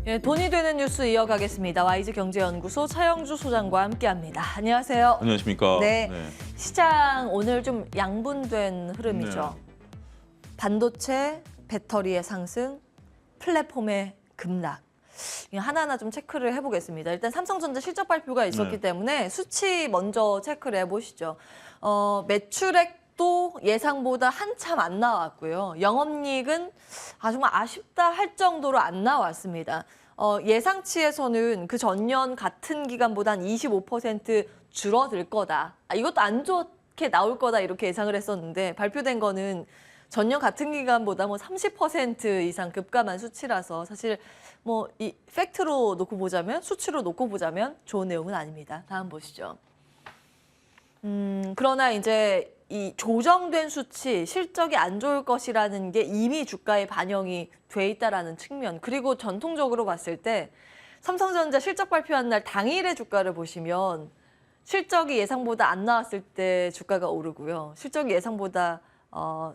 예, 돈이 되는 뉴스 이어가겠습니다. YG경제연구소 차영주 소장과 함께합니다. 안녕하세요. 안녕하십니까. 네, 시장 오늘 좀 양분된 흐름이죠. 반도체, 배터리의 상승, 플랫폼의 급락. 하나하나 좀 체크를 해보겠습니다. 일단 삼성전자 실적 발표가 있었기 때문에 수치 먼저 체크를 해보시죠. 매출액도 예상보다 한참 안 나왔고요. 영업이익은 정말 아쉽다 할 정도로 안 나왔습니다. 예상치에서는 그 전년 같은 기간보다 한 25% 줄어들 거다. 이것도 안 좋게 나올 거다 이렇게 예상을 했었는데 발표된 거는 전년 같은 기간보다 30% 이상 급감한 수치라서 사실 이 팩트로 놓고 보자면 수치로 놓고 보자면 좋은 내용은 아닙니다. 다음 보시죠. 그러나 이제 이 조정된 수치, 실적이 안 좋을 것이라는 게 이미 주가에 반영이 돼 있다라는 측면. 그리고 전통적으로 봤을 때 삼성전자 실적 발표한 날 당일의 주가를 보시면 실적이 예상보다 안 나왔을 때 주가가 오르고요. 실적이 예상보다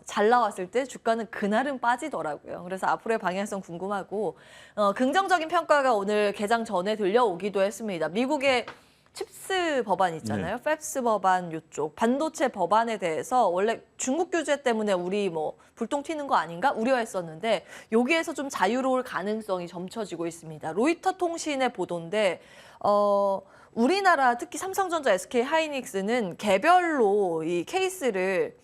잘 나왔을 때 주가는 그날은 빠지더라고요. 그래서 앞으로의 방향성 궁금하고 긍정적인 평가가 오늘 개장 전에 들려오기도 했습니다. 미국의 칩스 법안 있잖아요. 팹스 법안 이쪽 반도체 법안에 대해서 원래 중국 규제 때문에 우리 불똥 튀는 거 아닌가 우려했었는데 여기에서 좀 자유로울 가능성이 점쳐지고 있습니다. 로이터 통신의 보도인데 우리나라 특히 삼성전자, SK하이닉스는 개별로 이 케이스를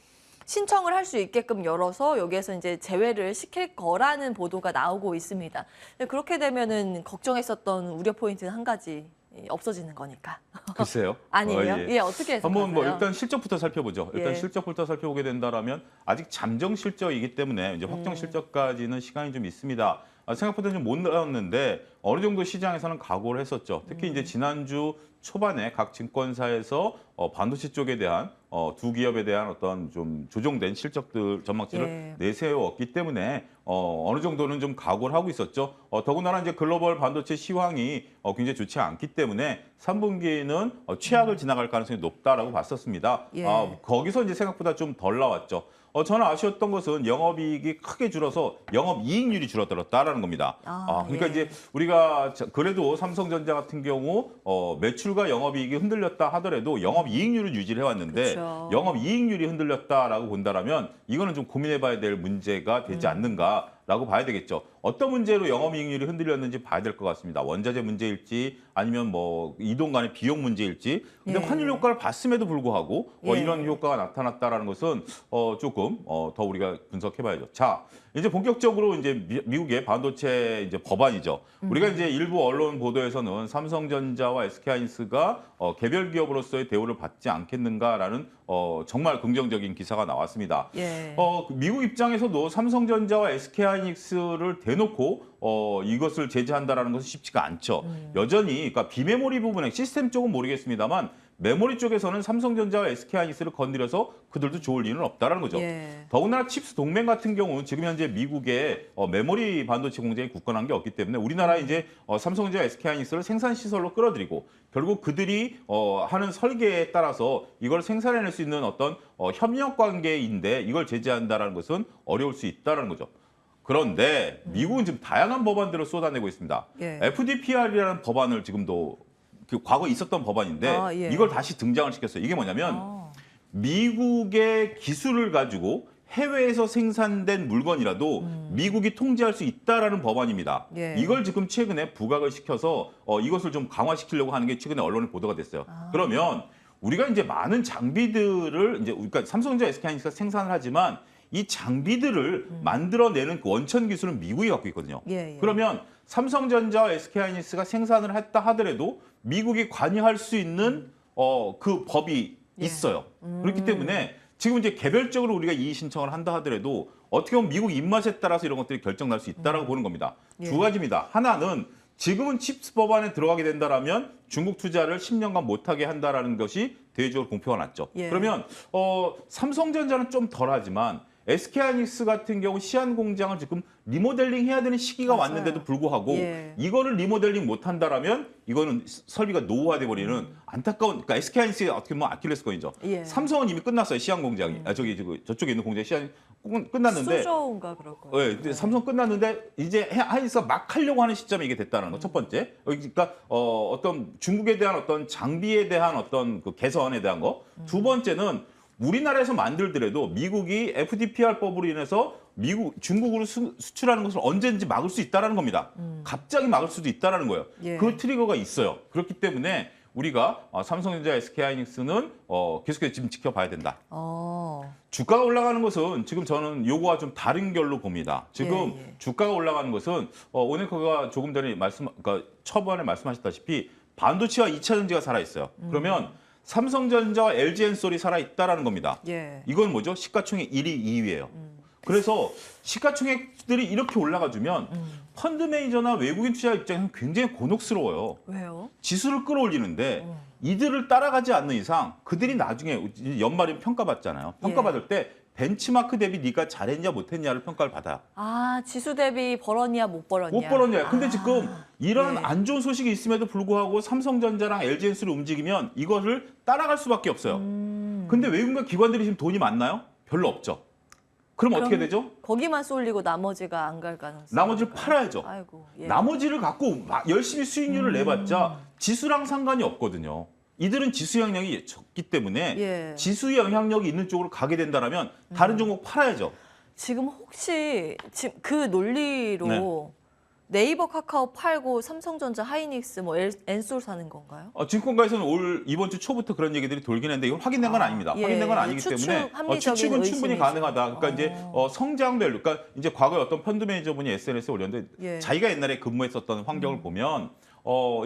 신청을 할 수 있게끔 열어서 여기에서 이제 제외를 시킬 거라는 보도가 나오고 있습니다. 그렇게 되면은 걱정했었던 우려 포인트는 한 가지 없어지는 거니까. 글쎄요. 아니에요? 예, 어떻게 해석하세요? 한번 일단 실적부터 살펴보죠. 일단 예. 실적부터 살펴보게 된다라면 아직 잠정 실적이기 때문에 이제 확정 실적까지는 시간이 좀 있습니다. 생각보다 좀 못 나왔는데 어느 정도 시장에서는 각오를 했었죠. 특히 이제 지난주 초반에 각 증권사에서 반도체 쪽에 대한 두 기업에 대한 어떤 좀 조정된 실적들 전망치를 내세웠기 때문에 어느 정도는 좀 각오를 하고 있었죠. 더군다나 이제 글로벌 반도체 시황이 굉장히 좋지 않기 때문에 3분기는 최악을 지나갈 가능성이 높다라고 봤었습니다. 거기서 이제 생각보다 좀 덜 나왔죠. 저는 아쉬웠던 것은 영업이익이 크게 줄어서 영업이익률이 줄어들었다라는 겁니다. 그러니까 이제 우리가 그래도 삼성전자 같은 경우 매출과 영업이익이 흔들렸다 하더라도 영업이익률을 유지를 해왔는데 영업이익률이 흔들렸다라고 본다라면 이거는 좀 고민해봐야 될 문제가 되지 않는가라고 봐야 되겠죠. 어떤 문제로 영업이익률이 흔들렸는지 봐야 될 것 같습니다. 원자재 문제일지 아니면 이동 간의 비용 문제일지. 근데 환율 효과를 봤음에도 불구하고 이런 효과가 나타났다라는 것은 조금 더 우리가 분석해봐야죠. 자, 이제 본격적으로 이제 미국의 반도체 이제 법안이죠. 우리가 이제 일부 언론 보도에서는 삼성전자와 SK하이닉스가 개별 기업으로서의 대우를 받지 않겠는가라는 정말 긍정적인 기사가 나왔습니다. 미국 입장에서도 삼성전자와 SK하이닉스를 대놓고 이것을 제재한다라는 것은 쉽지가 않죠. 여전히 그러니까 비메모리 부분에 시스템 쪽은 모르겠습니다만 메모리 쪽에서는 삼성전자와 SK하이닉스를 건드려서 그들도 좋을 리는 없다라는 거죠. 더군다나 칩스 동맹 같은 경우는 지금 현재 미국의 메모리 반도체 공장이 굳건한 게 없기 때문에 우리나라 이제 삼성전자, SK하이닉스를 생산 시설로 끌어들이고 결국 그들이 하는 설계에 따라서 이걸 생산해낼 수 있는 어떤 협력 관계인데 이걸 제재한다라는 것은 어려울 수 있다라는 거죠. 그런데 미국은 지금 다양한 법안들을 쏟아내고 있습니다. FDPR이라는 법안을 지금도 과거에 있었던 법안인데 이걸 다시 등장을 시켰어요. 이게 뭐냐면 미국의 기술을 가지고 해외에서 생산된 물건이라도 미국이 통제할 수 있다라는 법안입니다. 이걸 지금 최근에 부각을 시켜서 이것을 좀 강화시키려고 하는 게 최근에 언론에 보도가 됐어요. 그러면 우리가 이제 많은 장비들을 이제 그러니까 삼성전자, SK하이닉스가 생산을 하지만 이 장비들을 만들어내는 원천 기술은 미국이 갖고 있거든요. 그러면 삼성전자와 SK하이닉스가 생산을 했다 하더라도 미국이 관여할 수 있는 그 법이 있어요. 그렇기 때문에 지금 이제 개별적으로 우리가 이의 신청을 한다 하더라도 어떻게 보면 미국 입맛에 따라서 이런 것들이 결정날 수 있다라고 보는 겁니다. 두 가지입니다. 하나는 지금은 칩스 법안에 들어가게 된다라면 중국 투자를 10년간 못하게 한다라는 것이 대외적으로 공표가 났죠. 그러면 삼성전자는 좀 덜하지만 SK하이닉스 같은 경우 시안 공장을 지금 리모델링 해야 되는 시기가 맞아요. 왔는데도 불구하고 예. 이거를 리모델링 못 한다라면 이거는 설비가 노후화돼 버리는 안타까운, 그러니까 SK하이닉스의 어떻게 보면 아킬레스건이죠. 예. 삼성은 이미 끝났어요. 시안 공장이. 저쪽에 있는 공장이 시안 끝났는데. 수조인가 그럴 거예요. 네, 근데 삼성 끝났는데 이제 하이닉스가 막 하려고 하는 시점에 이게 됐다는 거 첫 번째. 그러니까 어떤 중국에 대한 어떤 장비에 대한 어떤 그 개선에 대한 거. 두 번째는 우리나라에서 만들더라도 미국이 FDPR법으로 인해서 중국으로 수출하는 것을 언제든지 막을 수 있다는 겁니다. 갑자기 막을 수도 있다는 거예요. 예. 그 트리거가 있어요. 그렇기 때문에 우리가 삼성전자, SK하이닉스는 계속해서 지금 지켜봐야 된다. 주가가 올라가는 것은 지금 저는 요거와 좀 다른 결로 봅니다. 지금 예. 주가가 올라가는 것은 오네커가 조금 전에 그러니까 초반에 말씀하셨다시피 반도체와 2차 전지가 살아 있어요. 그러면 삼성전자와 LG엔솔이 살아 있다라는 겁니다. 예. 이건 뭐죠? 시가총액 1위, 2위예요. 그래서 시가총액들이 이렇게 올라가주면 펀드 매니저나 외국인 투자 입장에서는 굉장히 곤혹스러워요. 왜요? 지수를 끌어올리는데 이들을 따라가지 않는 이상 그들이 나중에 연말에 평가받잖아요. 평가받을 때 벤치마크 대비 네가 잘했냐 못했냐를 평가를 받아요. 아, 지수 대비 벌었냐 못 벌었냐. 못 벌었냐. 근데 지금 이런 네. 안 좋은 소식이 있음에도 불구하고 삼성전자랑 LG엔솔이 움직이면 이것을 따라갈 수밖에 없어요. 근데 외국인과 기관들이 지금 돈이 많나요? 별로 없죠. 그럼 어떻게 되죠? 거기만 쏠리고 나머지가 안 갈 가능성. 나머지를 팔아야죠. 아이고. 예. 나머지를 갖고 막 열심히 수익률을 내봤자 지수랑 상관이 없거든요. 이들은 지수 영향력이 적기 때문에 예. 지수 영향력이 있는 쪽으로 가게 된다면 다른 종목 팔아야죠. 지금 혹시 지금 그 논리로 네. 네이버 카카오 팔고 삼성전자 하이닉스 뭐 엔솔 사는 건가요? 증권가에서는 이번 주 초부터 그런 얘기들이 돌긴 했는데 이건 확인된 건 아닙니다. 예. 확인된 건 아니기 추측, 때문에 합리적인 추측은 충분히 의심이죠. 가능하다. 그러니까 이제 성장별, 그러니까 이제 과거에 어떤 펀드 매니저분이 SNS에 올렸는데 예. 자기가 옛날에 근무했었던 환경을 보면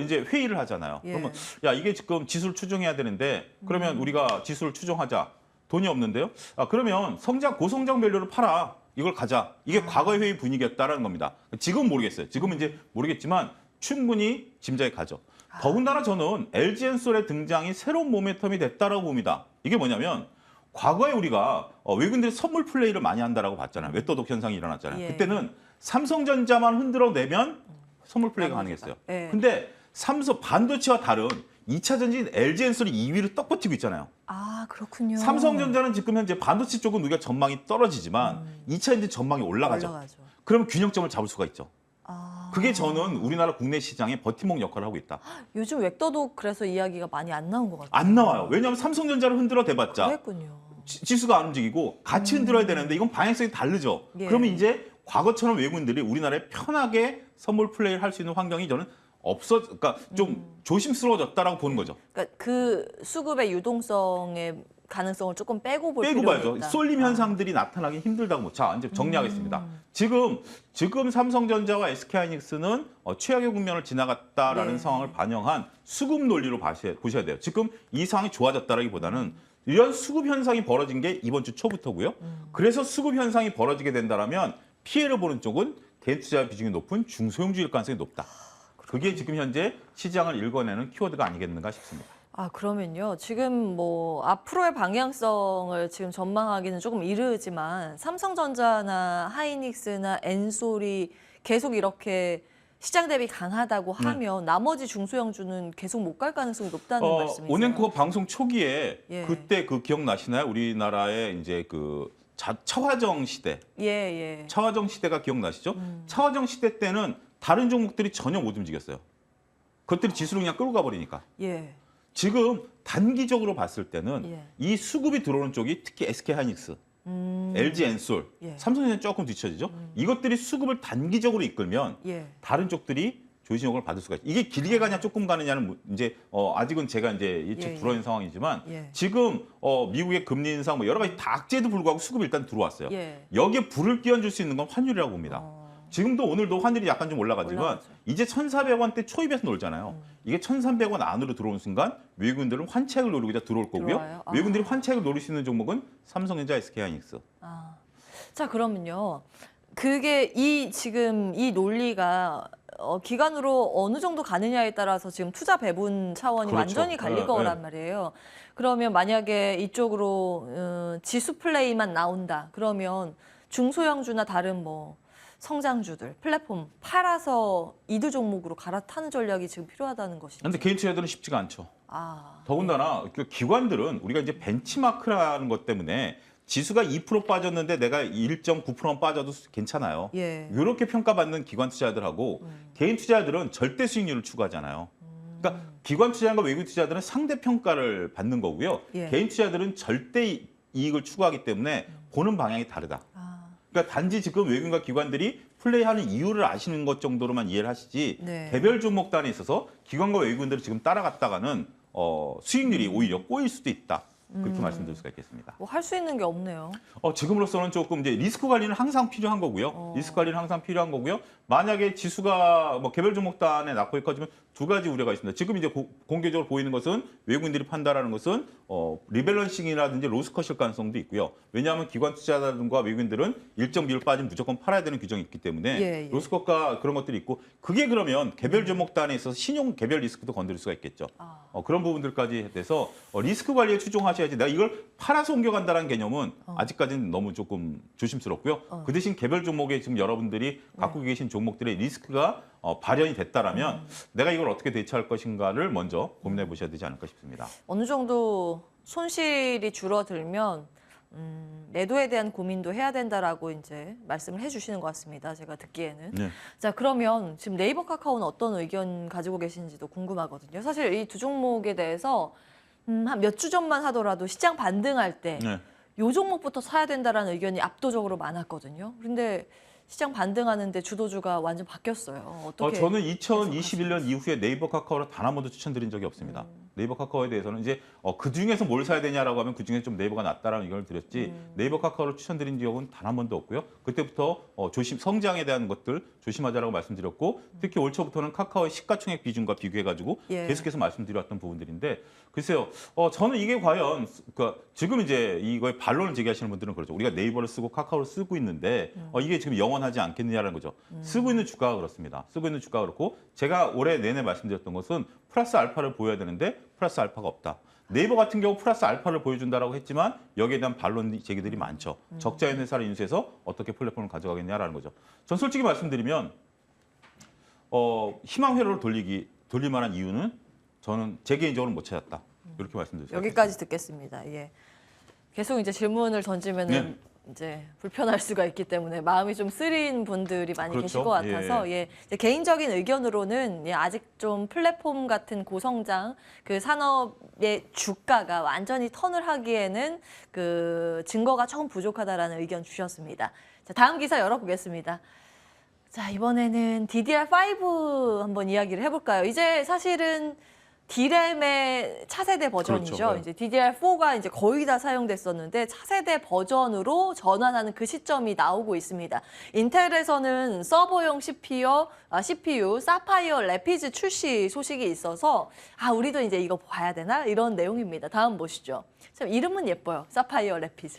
이제 회의를 하잖아요. 예. 그러면 야 이게 지금 지수를 추정해야 되는데 그러면 우리가 지수를 추정하자. 돈이 없는데요. 그러면 고성장 밸류를 팔아. 이걸 가자. 이게 과거의 회의 분위기였다라는 겁니다. 지금은 모르겠어요. 지금은 이제 모르겠지만 충분히 짐작이 가죠. 더군다나 저는 LG엔솔의 등장이 새로운 모멘텀이 됐다라고 봅니다. 이게 뭐냐면 과거에 우리가 외국인들이 선물 플레이를 많이 한다라고 봤잖아요. 외도독 현상이 일어났잖아요. 예. 그때는 삼성전자만 흔들어내면 선물 플레이가 가능했어요. 예. 근데 삼성 반도체와 다른 2차 전지인 LG엔솔이 2위를 떡 버티고 있잖아요. 아, 그렇군요. 삼성전자는 지금 현재 반도체 쪽은 우리가 전망이 떨어지지만 2차 전지 전망이 올라가죠. 올라가죠. 그러면 균형점을 잡을 수가 있죠. 아, 그게 저는 우리나라 국내 시장의 버팀목 역할을 하고 있다. 요즘 웹더도 그래서 이야기가 많이 안 나온 것 같아요. 안 나와요. 왜냐하면 삼성전자를 흔들어 대봤자 그랬군요. 지수가 안 움직이고 같이 흔들어야 되는데 이건 방향성이 다르죠. 예. 그러면 이제 과거처럼 외국인들이 우리나라에 편하게 선물 플레이를 할 수 있는 환경이 저는 그러니까 좀 조심스러워졌다라고 보는 거죠. 그러니까 그 수급의 유동성의 가능성을 조금 빼고 볼 빼고 필요가 봐야죠. 있다. 쏠림 현상들이 나타나기 힘들다고. 자, 이제 정리하겠습니다. 지금 삼성전자와 SK하이닉스는 최악의 국면을 지나갔다라는 네. 상황을 반영한 수급 논리로 보셔야 돼요. 지금 이 상황이 좋아졌다라기보다는 이런 수급 현상이 벌어진 게 이번 주 초부터고요. 그래서 수급 현상이 벌어지게 된다라면 피해를 보는 쪽은 개인 투자 비중이 높은 중소형주일 가능성이 높다. 그게 지금 현재 시장을 읽어내는 키워드가 아니겠는가 싶습니다. 아, 그러면요. 지금 뭐 앞으로의 방향성을 지금 전망하기는 조금 이르지만 삼성전자나 하이닉스나 엔솔이 계속 이렇게 시장 대비 강하다고 하면 나머지 중소형주는 계속 못 갈 가능성이 높다는 말씀이세요? 오넨코 방송 초기에 예. 그때 기억나시나요? 우리나라의 이제 차화정 시대. 예. 차화정 시대가 기억나시죠? 차화정 시대 때는 다른 종목들이 전혀 못 움직였어요. 그것들이 지수를 그냥 끌고 가버리니까. 예. 지금 단기적으로 봤을 때는 예. 이 수급이 들어오는 쪽이 특히 SK하이닉스, LG엔솔, 예. 삼성전자는 조금 뒤처지죠. 이것들이 수급을 단기적으로 이끌면 예. 다른 쪽들이 조신력을 받을 수가 있죠. 이게 길게 가냐 조금 가느냐는 이제 아직은 제가 이제 예측 예. 불허인 상황이지만 예. 지금 미국의 금리 인상 뭐 여러 가지 다 악재에도 불구하고 수급이 일단 들어왔어요. 예. 여기에 불을 끼얹을 수 있는 건 환율이라고 봅니다. 지금도 오늘도 환율이 약간 좀 올라가지만 올라가죠. 이제 1,400원대 초입에서 놀잖아요. 이게 1,300원 안으로 들어오는 순간 외국인들은 환차익을 노리고 들어올 거고요. 들어와요? 아. 외국인들이 환차익을 노릴 수 있는 종목은 삼성전자, SK하이닉스. 자, 그러면요. 그게 지금 이 논리가 기간으로 어느 정도 가느냐에 따라서 지금 투자 배분 차원이 그렇죠. 완전히 갈릴 네, 거란 네. 말이에요. 그러면 만약에 이쪽으로 지수 플레이만 나온다. 그러면 중소형주나 다른 뭐 성장주들, 플랫폼 팔아서 이두 종목으로 갈아타는 전략이 지금 필요하다는 것이죠. 근데 개인 투자들은 쉽지가 않죠. 아, 더군다나 그 기관들은 우리가 이제 벤치마크라는 것 때문에 지수가 2% 빠졌는데 내가 1.9%만 빠져도 괜찮아요. 예. 이렇게 평가받는 기관 투자들하고 개인 투자들은 절대 수익률을 추구하잖아요. 그러니까 기관 투자과 외국 투자들은 상대 평가를 받는 거고요. 예. 개인 투자들은 절대 이익을 추구하기 때문에 보는 방향이 다르다. 아, 그러니까 단지 지금 외국인과 기관들이 플레이하는 이유를 아시는 것 정도로만 이해를 하시지 네. 개별 종목 단에 있어서 기관과 외국인들을 지금 따라갔다가는 수익률이 오히려 꼬일 수도 있다. 그렇게 말씀드릴 수가 있겠습니다. 뭐 할 수 있는 게 없네요. 지금으로서는 조금 이제 리스크 관리는 항상 필요한 거고요. 리스크 관리는 항상 필요한 거고요. 만약에 지수가 뭐 개별 종목 단에 낙폭이 커지면 두 가지 우려가 있습니다. 지금 이제 공개적으로 보이는 것은 외국인들이 판단하는 것은 리밸런싱이라든지 로스컷일 가능성도 있고요. 왜냐하면 기관 투자자들과 외국인들은 일정 비율 빠지면 무조건 팔아야 되는 규정이 있기 때문에 예, 예. 로스컷과 그런 것들이 있고 그게 그러면 개별 종목 단에 있어서 신용 개별 리스크도 건드릴 수가 있겠죠. 그런 부분들까지 돼서 리스크 관리에 추종하셔야지 내가 이걸 팔아서 옮겨간다는 개념은 아직까지는 너무 조금 조심스럽고요. 그 대신 개별 종목에 지금 여러분들이 갖고 계신 종목들의 리스크가 발현이 됐다라면 내가 이걸 어떻게 대처할 것인가를 먼저 고민해 보셔야 되지 않을까 싶습니다. 어느 정도 손실이 줄어들면 매도에 대한 고민도 해야 된다라고 이제 말씀을 해주시는 것 같습니다. 제가 듣기에는. 네. 자, 그러면 지금 네이버 카카오는 어떤 의견 가지고 계신지도 궁금하거든요. 사실 이 두 종목에 대해서 한 몇 주 전만 하더라도 시장 반등할 때 네. 요 종목부터 사야 된다라는 의견이 압도적으로 많았거든요. 그런데 시장 반등하는데 주도주가 완전 바뀌었어요. 어떻게? 저는 2021년 이후에 네이버 카카오를 단 한 번도 추천드린 적이 없습니다. 네이버 카카오에 대해서는 이제 그 중에서 뭘 사야 되냐라고 하면 그 중에 좀 네이버가 낫다라는 의견을 드렸지 네이버 카카오를 추천드린 적은 단 한 번도 없고요. 그때부터 성장에 대한 것들 조심하자라고 말씀드렸고 특히 올 초부터는 카카오의 시가총액 비중과 비교해가지고 예. 계속해서 말씀드렸던 부분들인데 글쎄요. 저는 이게 과연 지금 이제 이거에 반론을 제기하시는 분들은 그렇죠. 우리가 네이버를 쓰고 카카오를 쓰고 있는데 이게 지금 영원하지 않겠느냐라는 거죠. 쓰고 있는 주가가 그렇습니다. 쓰고 있는 주가가 그렇고 제가 올해 내내 말씀드렸던 것은 플러스 알파를 보여야 되는데 플러스 알파가 없다. 네이버 같은 경우 플러스 알파를 보여준다라고 했지만 여기에 대한 반론 제기들이 많죠. 적자인 회사를 인수해서 어떻게 플랫폼을 가져가겠냐라는 거죠. 전 솔직히 말씀드리면 희망 회로를 돌릴 만한 이유는 저는 제 개인적으로 못 찾았다. 이렇게 말씀드렸습니다. 여기까지 듣겠습니다. 예. 계속 이제 질문을 던지면은 네. 이제 불편할 수가 있기 때문에 마음이 좀 쓰린 분들이 많이 그렇죠. 계실 것 같아서 이제 개인적인 의견으로는 아직 좀 플랫폼 같은 고성장 그 산업의 주가가 완전히 턴을 하기에는 그 증거가 조금 부족하다라는 의견 주셨습니다. 자, 다음 기사 열어보겠습니다. 자, 이번에는 DDR5 한번 이야기를 해볼까요? 이제 사실은 D램의 차세대 버전이죠. 그렇죠. 네. 이제 DDR4가 이제 거의 다 사용됐었는데 차세대 버전으로 전환하는 그 시점이 나오고 있습니다. 인텔에서는 서버용 CPU 사파이어 래피즈 출시 소식이 있어서 우리도 이제 이거 봐야 되나 이런 내용입니다. 다음 보시죠. 참 이름은 예뻐요. 사파이어 래피즈.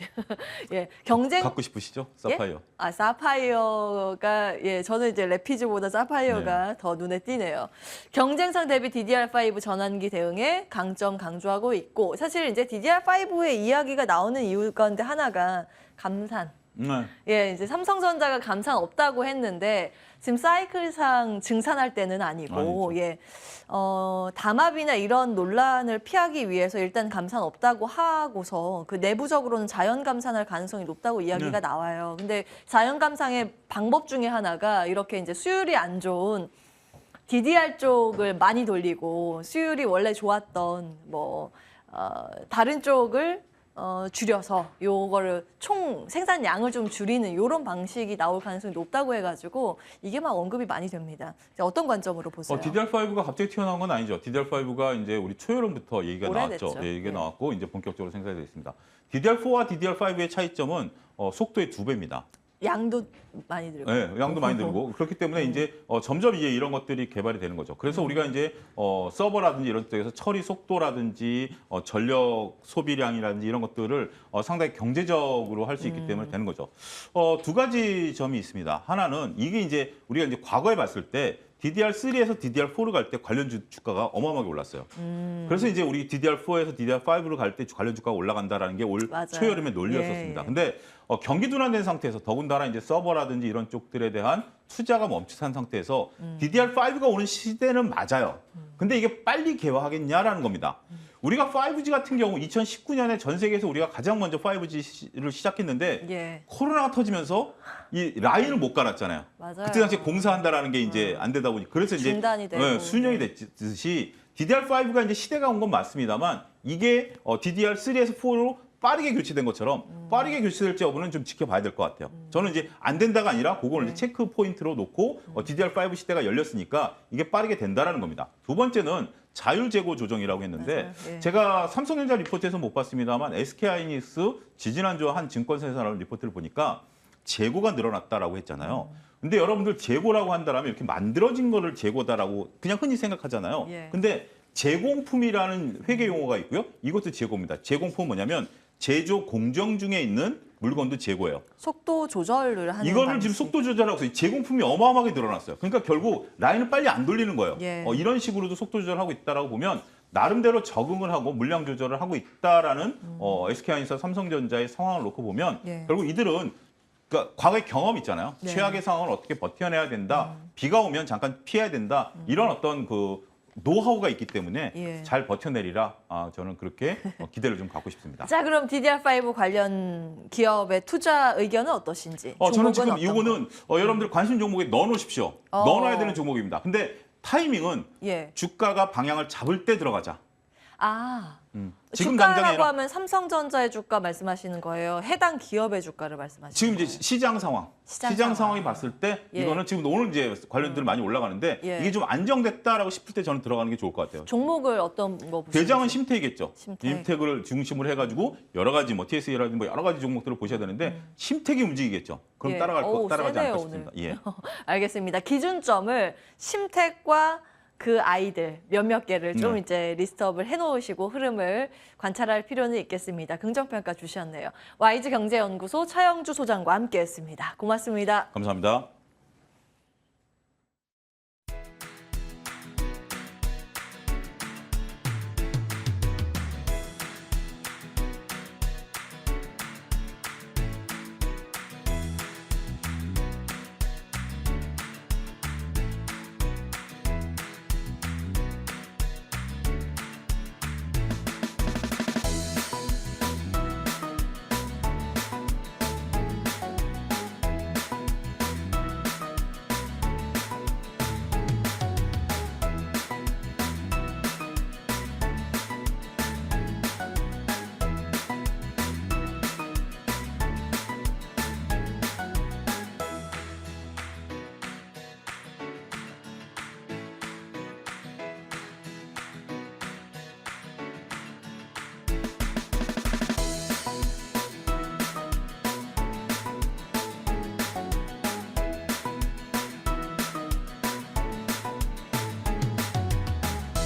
예, 경쟁 갖고 싶으시죠? 사파이어. 예? 사파이어가 저는 이제 래피즈보다 사파이어가 네. 더 눈에 띄네요. 경쟁상 대비 DDR5 전환기 대응에 강점 강조하고 있고 사실 이제 DDR5의 이야기가 나오는 이유 가운데 하나가 감산. 네. 이제 삼성전자가 감산 없다고 했는데 지금 사이클상 증산할 때는 아니고 담합이나 이런 논란을 피하기 위해서 일단 감산 없다고 하고서 그 내부적으로는 자연 감산할 가능성이 높다고 이야기가 나와요. 근데 자연 감산의 방법 중에 하나가 이렇게 이제 수율이 안 좋은 DDR 쪽을 많이 돌리고 수율이 원래 좋았던 다른 쪽을 줄여서 요거를 총 생산량을 좀 줄이는 이런 방식이 나올 가능성이 높다고 해가지고 이게 막 언급이 많이 됩니다. 어떤 관점으로 보세요? DDR5가 갑자기 튀어나온 건 아니죠. DDR5가 이제 우리 초여름부터 얘기가 오래됐죠. 나왔죠. 얘기가 네. 나왔고 이제 본격적으로 생산이 되어 있습니다. DDR4와 DDR5의 차이점은 속도의 2배입니다. 양도 많이 들고. 네, 양도 많이 들고 그렇기 때문에 이제 점점 이제 이런 것들이 개발이 되는 거죠. 그래서 우리가 이제 서버라든지 이런 데서 처리 속도라든지 전력 소비량이라든지 이런 것들을 상당히 경제적으로 할 수 있기 때문에 되는 거죠. 두 가지 점이 있습니다. 하나는 이게 이제 우리가 이제 과거에 봤을 때 DDR3에서 DDR4로 갈 때 관련 주가가 어마어마하게 올랐어요. 그래서 이제 우리 DDR4에서 DDR5로 갈 때 관련 주가가 올라간다라는 게 올 맞아요. 초여름에 논리였었습니다. 예. 근데 경기 둔화된 상태에서 더군다나 이제 서버라든지 이런 쪽들에 대한 투자가 멈칫한 상태에서 DDR5가 오는 시대는 맞아요. 근데 이게 빨리 개화하겠냐라는 겁니다. 우리가 5G 같은 경우 2019년에 전 세계에서 우리가 가장 먼저 5G를 시작했는데 예. 코로나가 터지면서 이 라인을 못 갈았잖아요. 맞아요. 그때 당시에 공사한다라는 게 이제 안 되다 보니 그래서 이제 중단이 되고. 수년이 됐듯이 DDR5가 이제 시대가 온 건 맞습니다만 이게 DDR3에서 4로 빠르게 교체된 것처럼 빠르게 교체될지 여부는 좀 지켜봐야 될 것 같아요. 저는 이제 안 된다가 아니라 그걸 이제 체크 포인트로 놓고 DDR5 시대가 열렸으니까 이게 빠르게 된다라는 겁니다. 두 번째는 자율 재고 조정이라고 했는데 맞아요. 예. 제가 삼성전자 리포트에서 못 봤습니다만 SK하이닉스 지지난주 한 증권사에서 나온 리포트를 보니까 재고가 늘어났다라고 했잖아요. 근데 여러분들 재고라고 한다면 이렇게 만들어진 거를 재고다라고 그냥 흔히 생각하잖아요. 예. 근데 제공품이라는 회계 용어가 있고요. 이것도 재고입니다. 제공품은 뭐냐면 제조 공정 중에 있는 물건도 재고예요. 속도 조절을 하는 이거를 방식. 지금 속도 조절하고 있어요. 제공품이 어마어마하게 늘어났어요. 그러니까 결국 라인을 빨리 안 돌리는 거예요. 예. 이런 식으로도 속도 조절하고 있다라고 보면 나름대로 적응을 하고 물량 조절을 하고 있다라는 SK하이닉스와 삼성전자의 상황을 놓고 보면 예. 결국 이들은 그러니까 과거의 경험 있잖아요. 네. 최악의 상황을 어떻게 버텨내야 된다. 비가 오면 잠깐 피해야 된다. 이런 어떤 그 노하우가 있기 때문에 예. 잘 버텨내리라. 저는 그렇게 기대를 좀 갖고 싶습니다. 자, 그럼 DDR5 관련 기업의 투자 의견은 어떠신지? 저는 종목은 지금 어떤 이거는 여러분들 관심 종목에 넣어놓으십시오. 넣어놔야 되는 종목입니다. 근데 타이밍은 예. 주가가 방향을 잡을 때 들어가자. 지금 주가라고 당장이 아니라 하면 삼성전자의 주가 말씀하시는 거예요? 해당 기업의 주가를 말씀하시는 지금 거예요? 이제 시장 상황, 시장 시장 상황. 상황이 봤을 때 예. 이거는 지금 오늘 이제 관련들 많이 올라가는데 예. 이게 좀 안정됐다라고 싶을 때 저는 들어가는 게 좋을 것 같아요. 종목을 어떤 거 보시는지? 대장은 심택이겠죠. 심택. 심택을 중심으로 해가지고 여러 가지 뭐 TSE라든지 뭐 여러 가지 종목들을 보셔야 되는데 심택이 움직이겠죠. 그럼 예. 따라가지 세네요, 않을까 오늘. 싶습니다. 예. 알겠습니다. 기준점을 심택과 그 아이들 몇몇 개를 좀 네. 이제 리스트업을 해놓으시고 흐름을 관찰할 필요는 있겠습니다. 긍정평가 주셨네요. YG경제연구소 차영주 소장과 함께했습니다. 고맙습니다. 감사합니다.